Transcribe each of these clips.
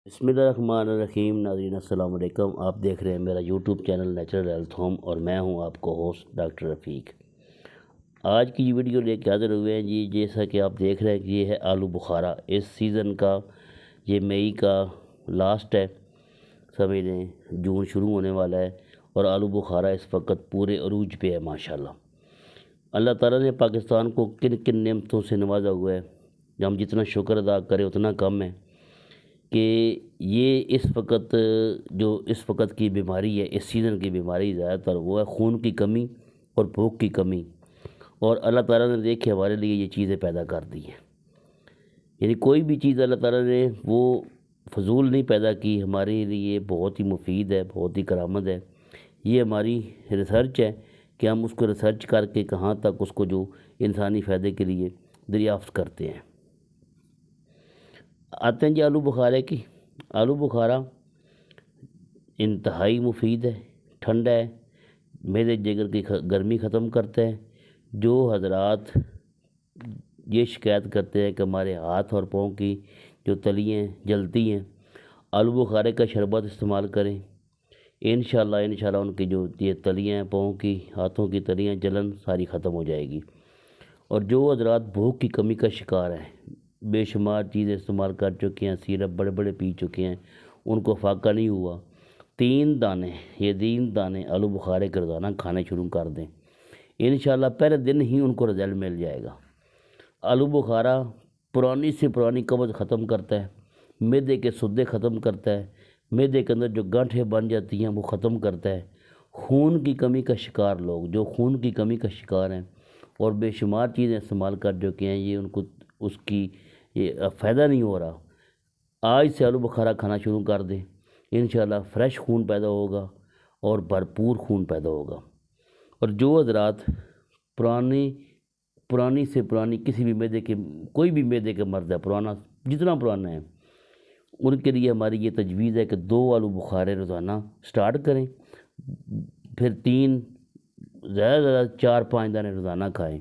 بسم اللہ الرحمن الرحیم۔ ناظرین السلام علیکم، آپ دیکھ رہے ہیں میرا YouTube channel natural health home اور میں ہوں آپ کو ہوسٹ ڈاکٹر رفیق۔ آج کی یہ ویڈیو لے کے حاضر ہوئے ہیں جی، جیسا کہ آپ دیکھ رہے ہیں کہ یہ ہے آلو بخارا۔ اس سیزن کا یہ مئی کا لاسٹ ہے، سمجھ لیں جون شروع ہونے والا ہے، اور آلو بخارا اس وقت پورے عروج پہ ہے ماشاءاللہ۔ اللہ تعالیٰ نے پاکستان کو کن کن نعمتوں سے نوازا ہوا ہے، ہم جتنا شکر ادا کریں اتنا کم ہے کہ یہ اس وقت کی بیماری ہے، اس سیزن کی بیماری زیادہ تر وہ ہے خون کی کمی اور بھوک کی کمی، اور اللہ تعالیٰ نے دیکھے ہمارے لیے یہ چیزیں پیدا کر دی ہیں۔ یعنی کوئی بھی چیز اللہ تعالیٰ نے وہ فضول نہیں پیدا کی، ہمارے لیے بہت ہی مفید ہے، بہت ہی کارآمد ہے۔ یہ ہماری ریسرچ ہے کہ ہم اس کو ریسرچ کر کے کہاں تک اس کو جو انسانی فائدے کے لیے دریافت کرتے ہیں۔ آتے ہیں جی آلو بخارے کی۔ آلو بخارا انتہائی مفید ہے، ٹھنڈا ہے، معدے جگر کی گرمی ختم کرتا ہے۔ جو حضرات یہ شکایت کرتے ہیں کہ ہمارے ہاتھ اور پاؤں کی جو تلیاں جلتی ہیں، آلو بخارے کا شربت استعمال کریں، انشاءاللہ ان کی جو یہ تلیاں پاؤں کی، ہاتھوں کی تلیاں جلن ساری ختم ہو جائے گی۔ اور جو حضرات بھوک کی کمی کا شکار ہیں، بے شمار چیزیں استعمال کر چکے ہیں، سیرپ بڑے بڑے پی چکے ہیں، ان کو فاقہ نہیں ہوا، 3 دانے آلو بخارے کے روزانہ کھانے شروع کر دیں، انشاءاللہ پہلے دن ہی ان کو رزلٹ مل جائے گا۔ آلو بخارا پرانی سے پرانی قبض ختم کرتا ہے، معدے کے سدے ختم کرتا ہے، معدے کے اندر جو گانٹھیں بن جاتی ہیں وہ ختم کرتا ہے۔ خون کی کمی کا شکار لوگ جو خون کی کمی کا شکار ہیں اور بے شمار چیزیں استعمال کر چکے ہیں، یہ ان کو اس کی یہ فائدہ نہیں ہو رہا، آج سے آلو بخارا کھانا شروع کر دیں، انشاءاللہ فریش خون پیدا ہوگا اور بھرپور خون پیدا ہوگا۔ اور جو حضرات پرانی سے پرانی کسی بھی کوئی بھی معدے کے مرض ہے، پرانا جتنا پرانا ہے، ان کے لیے ہماری یہ تجویز ہے کہ 2 آلو بخارے روزانہ سٹارٹ کریں، پھر 3، زیادہ سے زیادہ 4-5 دانے روزانہ کھائیں۔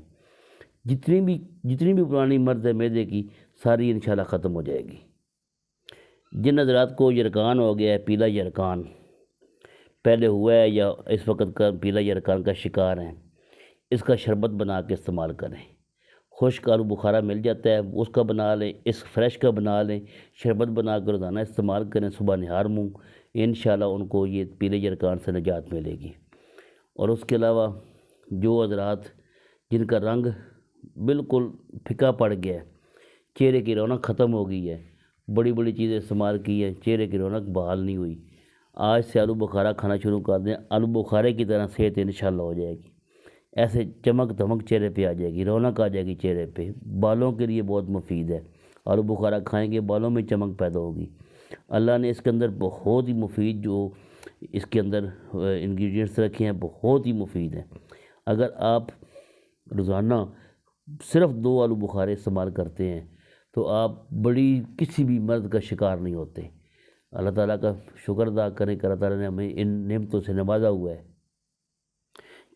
جتنی بھی پرانی مرض ہے معدے کی ساری انشاءاللہ ختم ہو جائے گی۔ جن حضرات کو یرکان ہو گیا ہے، پیلا یرکان پہلے ہوا ہے یا اس وقت کا پیلا یرکان کا شکار ہیں، اس کا شربت بنا کے استعمال کریں۔ خشک آلو بخارا مل جاتا ہے، اس کا بنا لیں، اس فریش کا بنا لیں، شربت بنا کے روزانہ استعمال کریں، صبح نہار منہ، انشاءاللہ ان کو یہ پیلے یرکان سے نجات ملے گی۔ اور اس کے علاوہ جو حضرات جن کا رنگ بالکل پھکا پڑ گیا ہے، چہرے کی رونق ختم ہو گئی ہے، بڑی بڑی چیزیں استعمال کی ہیں، چہرے کی رونق بحال نہیں ہوئی، آج سے آلو بخارا کھانا شروع کر دیں، آلو بخارے کی طرح صحت انشاءاللہ ہو جائے گی، ایسے چمک دھمک چہرے پہ آ جائے گی، رونق آ جائے گی چہرے پہ۔ بالوں کے لیے بہت مفید ہے، آلو بخارا کھائیں گے بالوں میں چمک پیدا ہوگی۔ اللہ نے اس کے اندر بہت ہی مفید جو اس کے اندر انگریڈینٹس رکھے ہیں بہت ہی مفید ہیں۔ اگر آپ روزانہ صرف 2 آلو بخارے استعمال کرتے ہیں تو آپ کسی بھی مرض کا شکار نہیں ہوتے۔ اللہ تعالیٰ کا شکر ادا کریں کہ اللہ تعالیٰ نے ہمیں ان نعمتوں سے نوازا ہوا ہے۔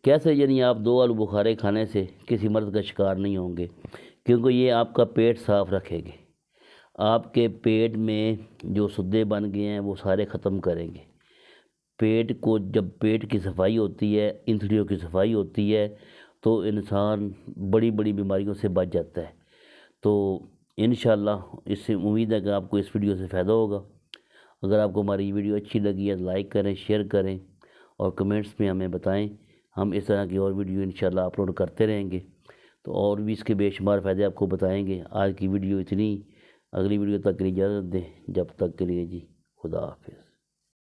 کیسے؟ یعنی آپ 2 آلو بخارے کھانے سے کسی مرض کا شکار نہیں ہوں گے، کیونکہ یہ آپ کا پیٹ صاف رکھے گے، آپ کے پیٹ میں جو سدے بن گئے ہیں وہ سارے ختم کریں گے۔ جب پیٹ کی صفائی ہوتی ہے، انتڑیوں کی صفائی ہوتی ہے تو انسان بڑی بڑی بیماریوں سے بچ جاتا ہے۔ تو انشاءاللہ اس سے امید ہے کہ آپ کو اس ویڈیو سے فائدہ ہوگا۔ اگر آپ کو ہماری ویڈیو اچھی لگی ہے لائک کریں، شیئر کریں اور کمنٹس میں ہمیں بتائیں، ہم اس طرح کی اور ویڈیو انشاءاللہ اپلوڈ کرتے رہیں گے، تو اور بھی اس کے بے شمار فائدے آپ کو بتائیں گے۔ آج کی ویڈیو اتنی، اگلی ویڈیو تک کے لیے اجازت دیں، جب تک کے لیے جی خدا حافظ۔